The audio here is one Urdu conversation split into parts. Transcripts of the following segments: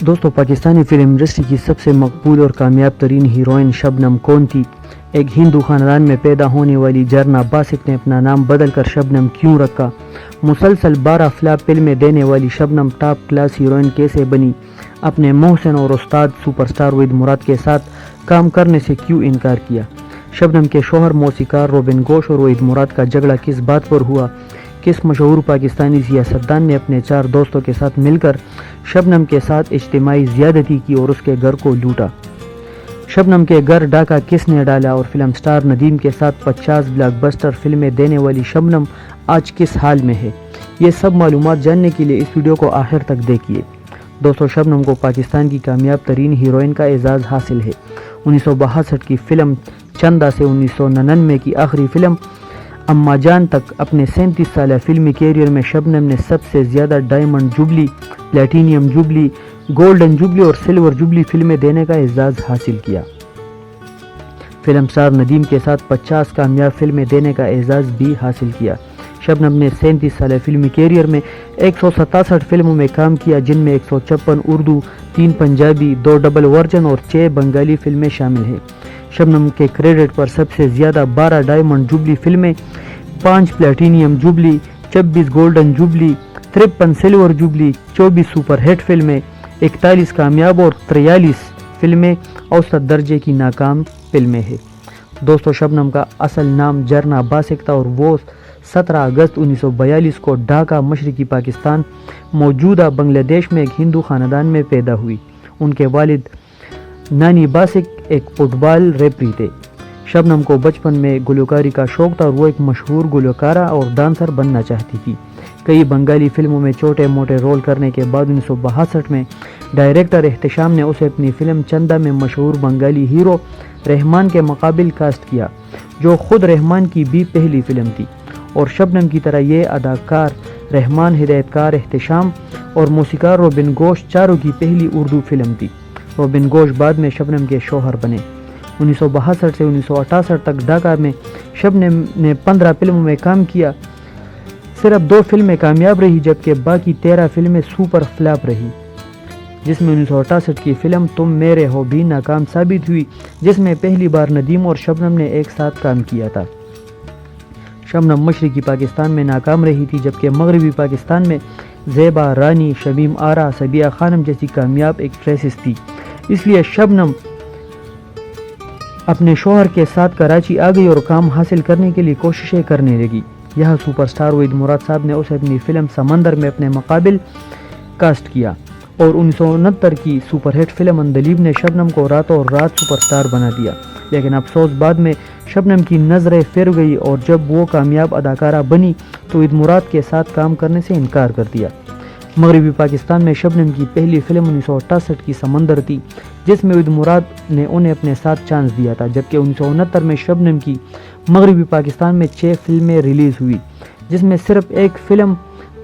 دوستوں، پاکستانی فلم انڈسٹری کی سب سے مقبول اور کامیاب ترین ہیروئن شبنم کون تھی؟ ایک ہندو خاندان میں پیدا ہونے والی جھرنا باسط نے اپنا نام بدل کر شبنم کیوں رکھا؟ مسلسل 12 فلاپ فلمیں دینے والی شبنم ٹاپ کلاس ہیروئن کیسے بنی؟ اپنے محسن اور استاد سپر سٹار وحید مراد کے ساتھ کام کرنے سے کیوں انکار کیا؟ شبنم کے شوہر موسیقار روبن گھوش اور وحید مراد کا جھگڑا کس بات پر ہوا؟ کس مشہور پاکستانی سیاستدان نے اپنے 4 دوستوں کے ساتھ مل کر شبنم کے ساتھ اجتماعی زیادتی کی اور اس کے گھر کو لوٹا؟ شبنم کے گھر ڈاکہ کس نے ڈالا اور فلم سٹار ندیم کے ساتھ 50 بلاک بسٹر فلمیں دینے والی شبنم آج کس حال میں ہے؟ یہ سب معلومات جاننے کے لیے اس ویڈیو کو آخر تک دیکھیے۔ دوستو، شبنم کو پاکستان کی کامیاب ترین ہیروئن کا اعزاز حاصل ہے۔ 1962 کی فلم چندہ سے 1999 کی آخری فلم اماں جان تک اپنے 37 سالہ فلمی کیریئر میں شبنم نے سب سے زیادہ diamond jubilee, platinum jubilee, golden jubilee اور سلور جوبلی فلمیں دینے کا اعزاز حاصل کیا۔ فلم سٹار ندیم کے ساتھ 50 کامیاب فلمیں دینے کا اعزاز بھی حاصل کیا۔ شبنم نے 37 سالہ فلمی کیریئر میں 167 فلموں میں کام کیا، جن میں 156 اردو، 3 پنجابی، 2 ڈبل ورژن اور 6 بنگالی فلمیں شامل ہیں۔ شبنم کے کریڈٹ پر سب سے زیادہ 12 ڈائمنڈ جوبلی فلمیں، 5 platinum jubilee, 26 golden jubilee, 53 silver jubilee, 24 super hit فلمیں، 41 کامیاب اور 43 فلمیں اوسط درجے کی ناکام فلمیں ہیں۔ دوستو، شبنم کا اصل نام جھرنا باسط تھا اور وہ 17 اگست 1942 کو ڈھاکہ، مشرقی پاکستان موجودہ بنگلہ دیش میں ایک ہندو خاندان میں پیدا ہوئی۔ ان کے والد نانی باسط ایک فٹ بال ریفری تھے۔ شبنم کو بچپن میں گلوکاری کا شوق تھا اور وہ ایک مشہور گلوکارہ اور ڈانسر بننا چاہتی تھی۔ کئی بنگالی فلموں میں چھوٹے موٹے رول کرنے کے بعد 1962 میں ڈائریکٹر احتشام نے اسے اپنی فلم چندہ میں مشہور بنگالی ہیرو رحمان کے مقابل کاسٹ کیا، جو خود رحمان کی بھی پہلی فلم تھی، اور شبنم کی طرح یہ اداکار رحمان، ہدایت کار احتشام اور موسیقار روبن گھوش چاروں کی پہلی اردو فلم تھی۔ روبن گھوش بعد میں شبنم کے شوہر بنے۔ 1962 سے 1968 تک ڈھاکہ میں شبنم نے 15 فلموں میں کام کیا۔ صرف 2 فلمیں کامیاب رہی، جبکہ باقی 13 فلمیں سپر فلاپ رہی، جس میں 1968 کی فلم تم میرے ہو بھی ناکام ثابت ہوئی، جس میں پہلی بار ندیم اور شبنم نے ایک ساتھ کام کیا تھا۔ شبنم مشرقی پاکستان میں ناکام رہی تھی، جبکہ مغربی پاکستان میں زیبا رانی، شمیم آرا، سبیہ خانم جیسی کامیاب ایکٹریسز تھی۔ اس لیے شبنم اپنے شوہر کے ساتھ کراچی آ گئی اور کام حاصل کرنے کے لیے کوششیں کرنے لگی۔ یہاں سپر سٹار وحید مراد صاحب نے اسے اپنی فلم سمندر میں اپنے مقابل کاسٹ کیا، اور 1969 کی سپر ہٹ فلم اندلیب نے شبنم کو راتوں رات سپر سٹار بنا دیا۔ لیکن افسوس، بعد میں شبنم کی نظریں پھر گئی اور جب وہ کامیاب اداکارہ بنی تو وحید مراد کے ساتھ کام کرنے سے انکار کر دیا۔ مغربی پاکستان میں شبنم کی پہلی فلم 1968 کی سمندر تھی، جس میں وحید مراد نے انہیں اپنے ساتھ چانس دیا تھا، جبکہ 1969 میں شبنم کی مغربی پاکستان میں 6 فلمیں ریلیز ہوئی، جس میں صرف ایک فلم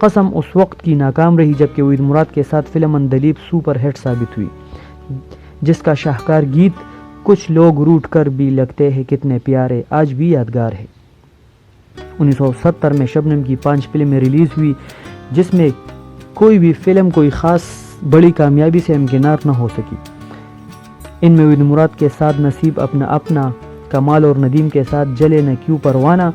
قسم اس وقت کی ناکام رہی، جبکہ وحید مراد کے ساتھ فلم اندلیب سپر ہٹ ثابت ہوئی، جس کا شاہکار گیت کچھ لوگ روٹ کر بھی لگتے ہیں کتنے پیارے آج بھی یادگار ہے۔ 1970 میں شبنم کی 5 فلمیں ریلیز ہوئی، جس میں کوئی بھی فلم کوئی خاص بڑی کامیابی سے ہمکنار نہ ہو سکی۔ ان میں وحید مراد کے ساتھ نصیب اپنا اپنا، کمال اور ندیم کے ساتھ جلے نہ کیوں پروانہ،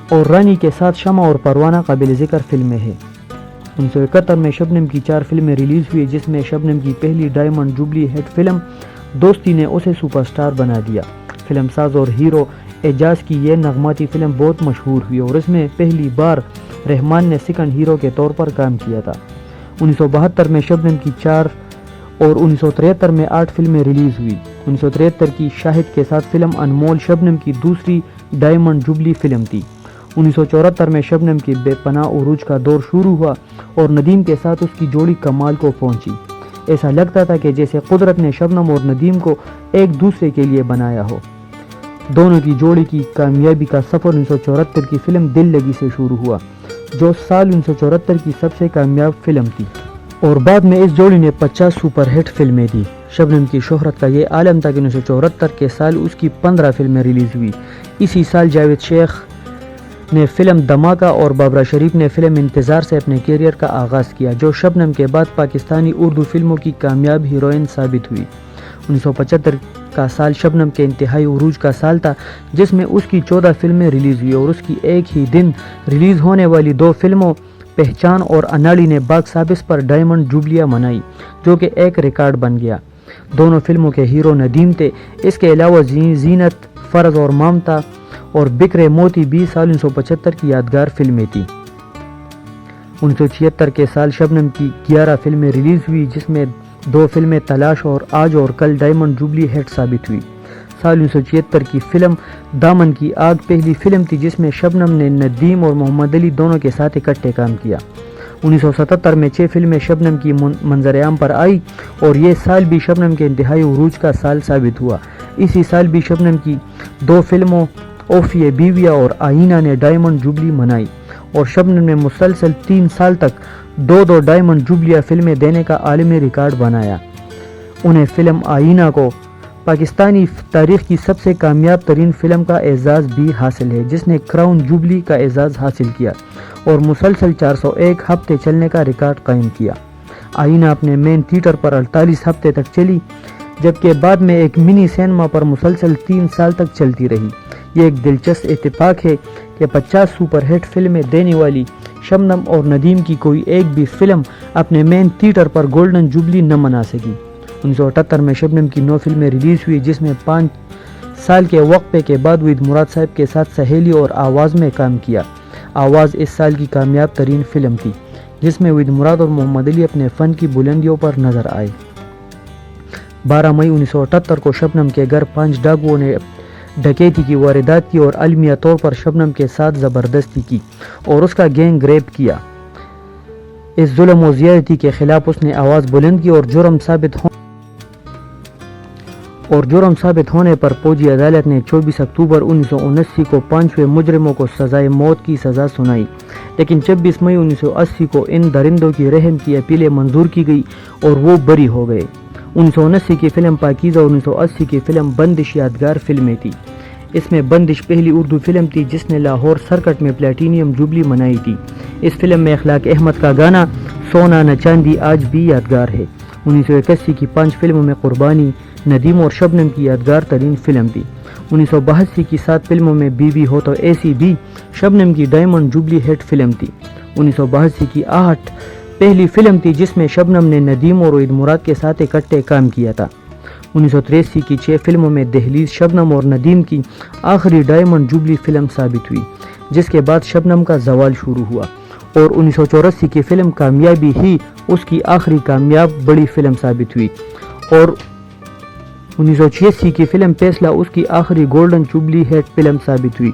اور رانی کے ساتھ شمع اور پروانہ قابل ذکر فلمیں ہیں۔ 1971 میں شبنم کی 4 فلمیں ریلیز ہوئی، جس میں شبنم کی پہلی ڈائمنڈ جوبلی ہٹ فلم دوستی نے اسے سپر سٹار بنا دیا۔ فلم ساز اور ہیرو اعجاز کی یہ نغماتی فلم بہت مشہور ہوئی اور اس میں پہلی بار رحمان نے سیکنڈ ہیرو کے طور پر کام کیا تھا۔ 1972 میں شبنم کی 4 اور 1973 میں 8 فلمیں ریلیز ہوئی۔ 1973 کی شاہد کے ساتھ فلم انمول شبنم کی دوسری ڈائمنڈ جوبلی فلم تھی۔ 1974 میں شبنم کی بے پناہ عروج کا دور شروع ہوا اور ندیم کے ساتھ اس کی جوڑی کمال کو پہنچی۔ ایسا لگتا تھا کہ جیسے قدرت نے شبنم اور ندیم کو ایک دوسرے کے لیے بنایا ہو۔ دونوں کی جوڑی کی کامیابی کا سفر 1974 کی فلم دل لگی سے شروع ہوا، جو سال 1974 کی سب سے کامیاب فلم تھی، اور بعد میں اس جوڑی نے 50 سپر ہٹ فلمیں دی۔ شبنم کی شہرت کا یہ عالم تھا کہ 1974 کے سال اس کی 15 فلمیں ریلیز ہوئی۔ اسی سال جاوید شیخ نے فلم دھماکہ اور بابرا شریف نے فلم انتظار سے اپنے کیریئر کا آغاز کیا، جو شبنم کے بعد پاکستانی اردو فلموں کی کامیاب ہیروئن ثابت ہوئی۔ 1975 کا سال شبنم کے انتہائی عروج کا سال تھا، جس میں اس کی 14 فلمیں ریلیز ہوئی اور اس کی ایک ہی دن ریلیز ہونے والی 2 فلموں پہچان اور اناڑی نے باکس آفس پر ڈائمنڈ جوبلیاں منائی، جو کہ ایک ریکارڈ بن گیا۔ دونوں فلموں کے ہیرو ندیم تھے۔ اس کے علاوہ زینت، فرض اور مامتا اور بکرے موتی بھی سال 1975 کی یادگار فلمیں تھیں۔ 1976 کے سال شبنم کی 11 فلمیں ریلیز ہوئی، جس میں 2 فلمیں تلاش اور آج اور کل ڈائمنڈ جوبلی ہٹ ثابت ہوئی۔ سال 1976 کی فلم دامن کی آگ پہلی فلم تھی جس میں شبنم نے ندیم اور محمد علی دونوں کے ساتھ اکٹھے کام کیا۔ 1977 میں 6 فلمیں شبنم کی منظر عام پر آئی اور یہ سال بھی شبنم کے انتہائی عروج کا سال ثابت ہوا۔ اسی سال بھی شبنم کی 2 فلموں اوفیے بیویا اور آئینہ نے ڈائمنڈ جوبلی منائی اور شبنم نے مسلسل 3 سال تک 2 ڈائمنڈ جوبلیاں فلمیں دینے کا عالمی ریکارڈ بنایا۔ انہیں فلم آئینہ کو پاکستانی تاریخ کی سب سے کامیاب ترین فلم کا اعزاز بھی حاصل ہے، جس نے کراؤن جوبلی کا اعزاز حاصل کیا اور مسلسل 401 ہفتے چلنے کا ریکارڈ قائم کیا۔ آئینہ اپنے مین تھیٹر پر 48 ہفتے تک چلی، جبکہ بعد میں ایک منی سینما پر مسلسل 3 سال تک چلتی رہی۔ یہ ایک دلچسپ اتفاق ہے کہ 50 سپر ہٹ فلمیں دینے والی شبنم اور ندیم کی کوئی ایک بھی فلم اپنے مین تھیٹر پر گولڈن جوبلی نہ منا سکی۔ 1978 میں شبنم کی 9 فلمیں ریلیز ہوئی، جس میں 5 سال کے وقفے کے بعد وحید مراد صاحب کے ساتھ سہیلی اور آواز میں کام کیا۔ آواز اس سال کی کامیاب ترین فلم تھی، جس میں وحید مراد اور محمد علی اپنے فن کی بلندیوں پر نظر آئے۔ 12 مئی 1978 کو شبنم کے گھر 5 ڈاکوؤں نے ڈکیتی کی واردات کی اور علمیہ طور پر شبنم کے ساتھ زبردستی کی اور اس کا گینگ ریپ کیا۔ اس ظلم و زیادتی کے خلاف اس نے آواز بلند کی اور جرم ثابت ہونے پر فوجی عدالت نے 24 اکتوبر 1979 کو 5 مجرموں کو سزائے موت کی سزا سنائی، لیکن 26 مئی 1980 کو ان درندوں کی رحم کی اپیلیں منظور کی گئی اور وہ بری ہو گئے۔ 1979 کی فلم پاکیزہ اور 1980 کی فلم بندش یادگار فلمیں تھی۔ اس میں بندش پہلی اردو فلم تھی جس نے لاہور سرکٹ میں پلیٹینیم جوبلی منائی تھی۔ اس فلم میں اخلاق احمد کا گانا سونا نہ چاندی آج بھی یادگار ہے۔ 1981 کی 5 فلموں میں قربانی ندیم اور شبنم کی یادگار ترین فلم تھی۔ 1982 کی 7 فلموں میں بی بی ہو تو ایسی بھی شبنم کی ڈائمنڈ جوبلی ہٹ فلم تھی۔ 1982 کی آہٹ پہلی فلم تھی جس میں شبنم نے ندیم اور وحید مراد کے ساتھ اکٹھے کام کیا تھا۔ 1983 کی 6 فلموں میں دہلیز شبنم اور ندیم کی آخری ڈائمنڈ جوبلی فلم ثابت ہوئی، جس کے بعد شبنم کا زوال شروع ہوا اور 1984 کی فلم کامیابی ہی اس کی آخری کامیاب بڑی فلم ثابت ہوئی اور 1986 کی فلم فیصلہ اس کی آخری گولڈن جوبلی ہٹ فلم ثابت ہوئی۔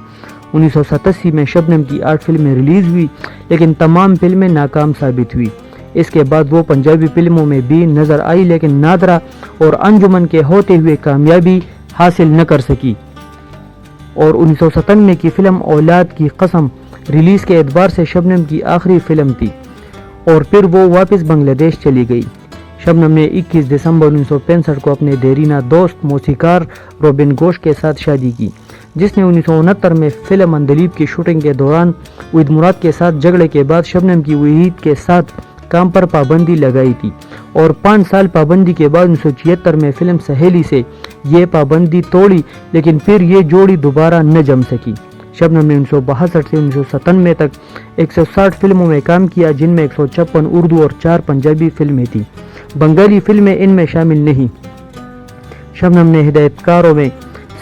1987 میں شبنم کی 8 فلمیں ریلیز ہوئی، لیکن تمام فلمیں ناکام ثابت ہوئی۔ اس کے بعد وہ پنجابی فلموں میں بھی نظر آئی، لیکن نادرہ اور انجمن کے ہوتے ہوئے کامیابی حاصل نہ کر سکی اور 1997 کی فلم اولاد کی قسم ریلیز کے اعتبار سے شبنم کی آخری فلم تھی اور پھر وہ واپس بنگلہ دیش چلی گئی۔ شبنم نے 21 دسمبر 1965 کو اپنے دیرینہ دوست موسیقار روبن گھوش کے ساتھ شادی کی، جس نے 1969 میں فلم اندلیب کی شوٹنگ کے دوران وحید مراد کے ساتھ جھگڑے کے بعد شبنم کی وحید کے ساتھ کام پر پابندی لگائی تھی اور 5 سال پابندی کے بعد 1976 میں فلم سہیلی سے یہ پابندی توڑی، لیکن پھر یہ جوڑی دوبارہ نہ جم سکی۔ شبنم نے 1962 سے 1997 تک 160 فلموں میں کام کیا، جن میں 156 اردو اور 4 پنجابی فلمیں تھیں۔ بنگالی فلمیں ان میں شامل نہیں۔ شبنم نے ہدایت کاروں میں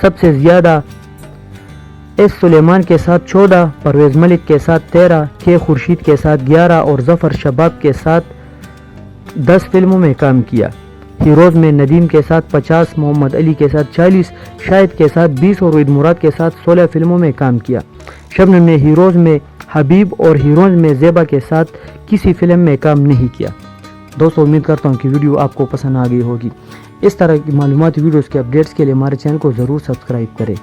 سب سے زیادہ ایس سلیمان کے ساتھ 14، پرویز ملک کے ساتھ 13، کے خورشید کے ساتھ 11 اور ظفر شباب کے ساتھ 10 فلموں میں کام کیا۔ ہیروز میں ندیم کے ساتھ 50، محمد علی کے ساتھ 40، شاہد کے ساتھ 20 اور وحید مراد کے ساتھ 16 فلموں میں کام کیا۔ شبنم نے ہیروز میں حبیب اور ہیروئن میں زیبا کے ساتھ کسی فلم میں کام نہیں کیا۔ دوستو، امید کرتا ہوں کہ ویڈیو آپ کو پسند آ گئی ہوگی۔ اس طرح کی معلوماتی ویڈیوز کے اپڈیٹس کے لیے ہمارے چینل کو ضرور سبسکرائب کریں۔